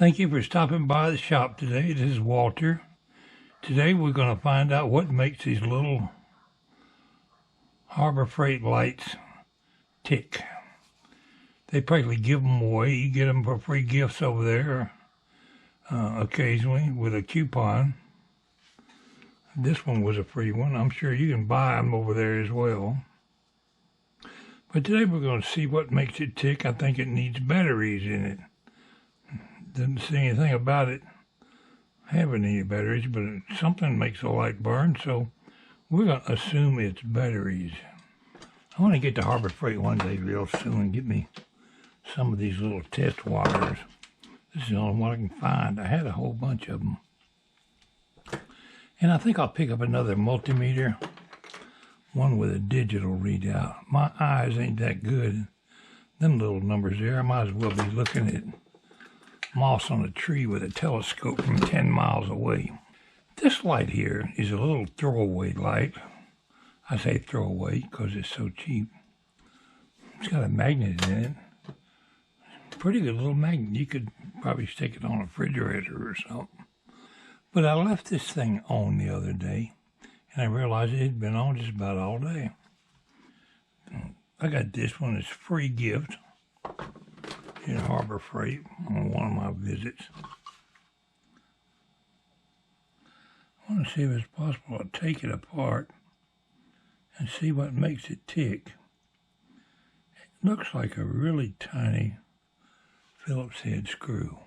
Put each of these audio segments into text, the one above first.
Thank you for stopping by the shop today. This is Walter. Today we're going to find out what makes these little Harbor Freight lights tick. They practically give them away. You get them for free gifts over there occasionally with a coupon. This one was a free one. I'm sure you can buy them over there as well. But today we're going to see what makes it tick. I think it needs batteries in it. Didn't see anything about it having any batteries, but something makes the light burn, so we're going to assume it's batteries. I want to get to Harbor Freight one day real soon and get me some of these little test wires. This is the only one I can find. I had a whole bunch of them. And I think I'll pick up another multimeter, one with a digital readout. My eyes ain't that good. Them little numbers there, I might as well be looking at moss on a tree with a telescope from 10 miles away. This light here is a little throwaway light. I say throwaway because it's so cheap. It's got a magnet in it. Pretty good little magnet. You could probably stick it on a refrigerator or something. But I left this thing on the other day, and I realized it had been on just about all day. I got this one as a free gift in Harbor Freight on one of my visits. I want to see if it's possible to take it apart and see what makes it tick. It looks like a really tiny Phillips head screw.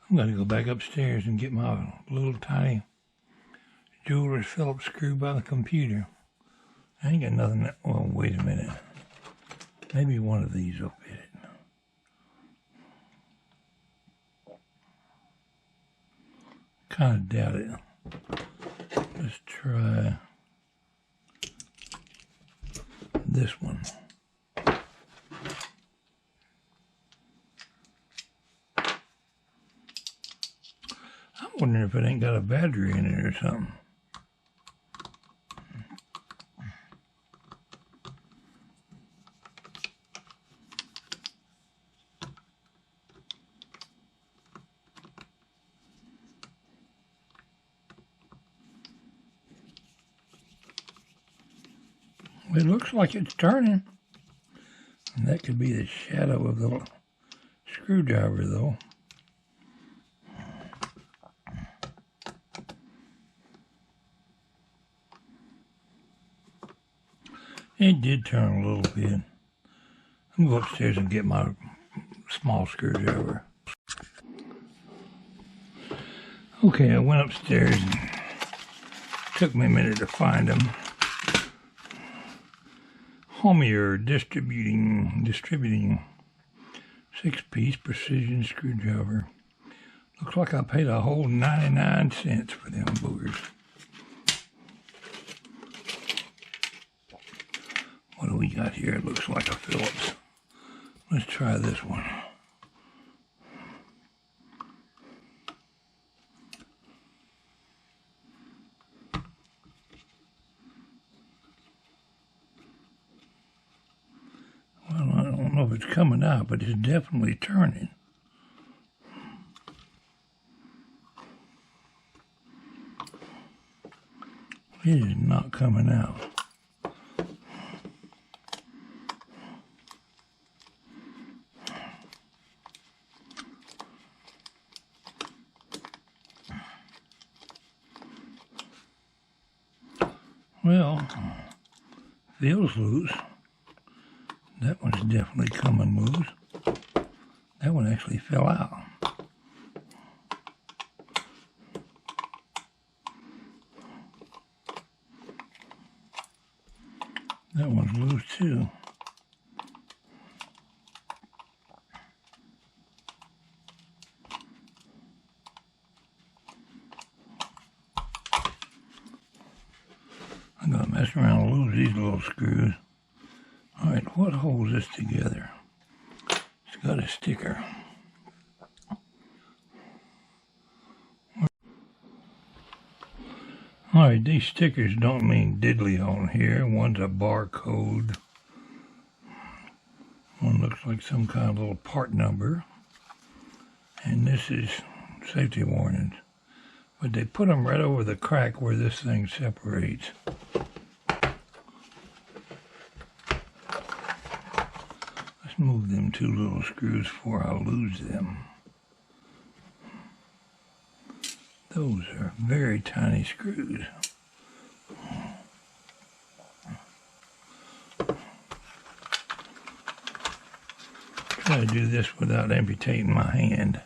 I'm going to go back upstairs and get my little tiny jeweler's Phillips screw by the computer. I ain't got nothing that, well, wait a minute. Maybe one of these will fit it. Kind of doubt it. Let's try this one. I'm wondering if it ain't got a battery in it or something. It looks like it's turning. And that could be the shadow of the screwdriver, though. It did turn a little bit. I'm going to go upstairs and get my small screwdriver. Okay, I went upstairs and it took me a minute to find them. Homier distributing 6-piece precision screwdriver. Looks like I paid a whole 99 cents for them boogers. What do we got here? It looks like a Phillips. Let's try this one. Well, I don't know if it's coming out, but it's definitely turning. It is not coming out. Well, feels loose. That one's definitely coming loose. That one actually fell out. That one's loose too. I'm going to mess around and lose these little screws. Alright, what holds this together? It's got a sticker. Alright, these stickers don't mean diddly on here. One's a barcode. One looks like some kind of little part number. And this is safety warnings. But they put them right over the crack where this thing separates. Let's move them two little screws before I lose them. Those are very tiny screws. Try to do this without amputating my hand.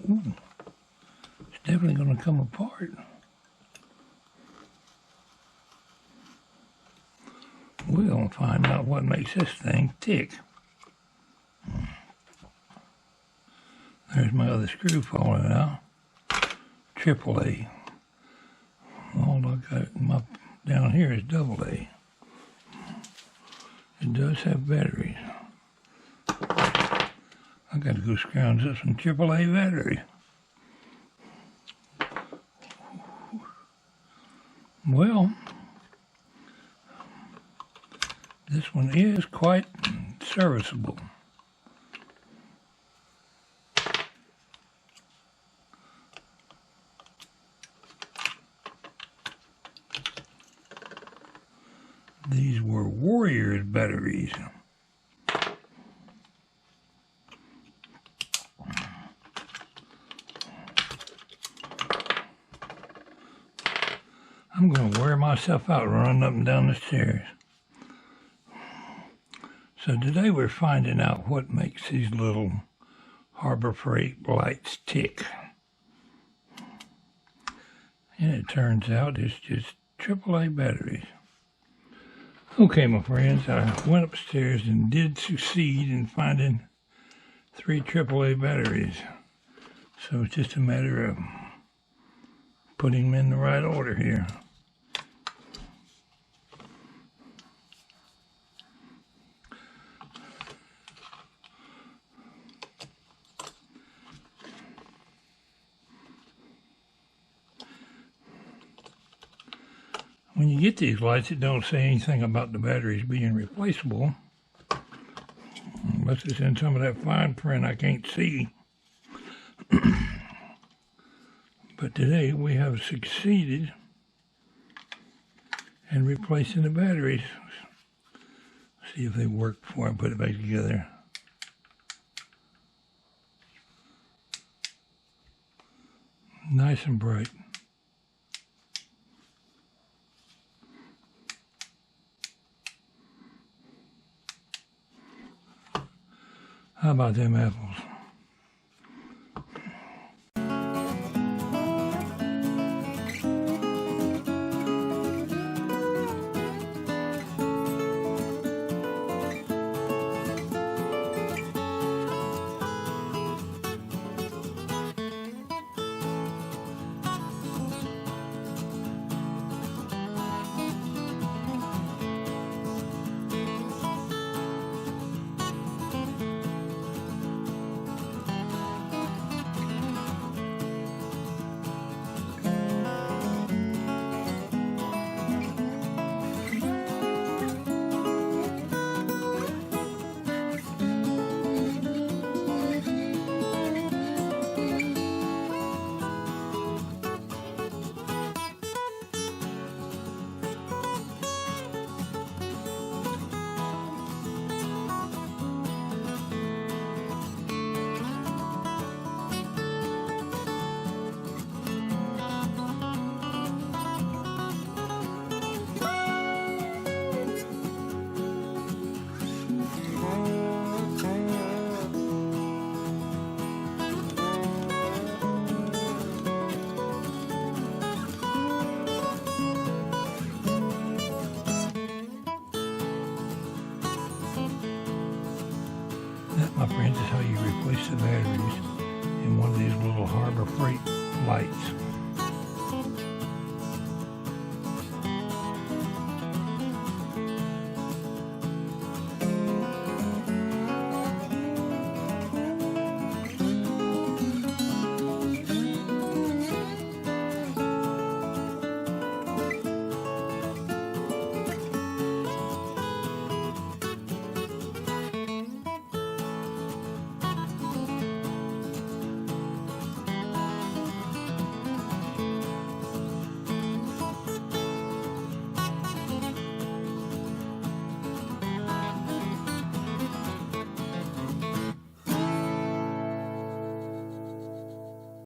Ooh, it's definitely going to come apart. We're going to find out what makes this thing tick. There's my other screw falling out. AAA. All I got down here is AA. It does have batteries. I got to go scrounge up some AAA batteries. Well, this one is quite serviceable. These were Warriors batteries. I'm going to wear myself out running up and down the stairs. So today we're finding out what makes these little Harbor Freight lights tick. And it turns out it's just AAA batteries. Okay, my friends, I went upstairs and did succeed in finding 3 AAA batteries. So it's just a matter of putting them in the right order here. When you get these lights, it don't say anything about the batteries being replaceable. Unless it's in some of that fine print I can't see. But today we have succeeded in replacing the batteries. See if they work before I put it back together. Nice and bright. How about them apples? That, my friends, is how you replace the batteries in one of these little Harbor Freight lights.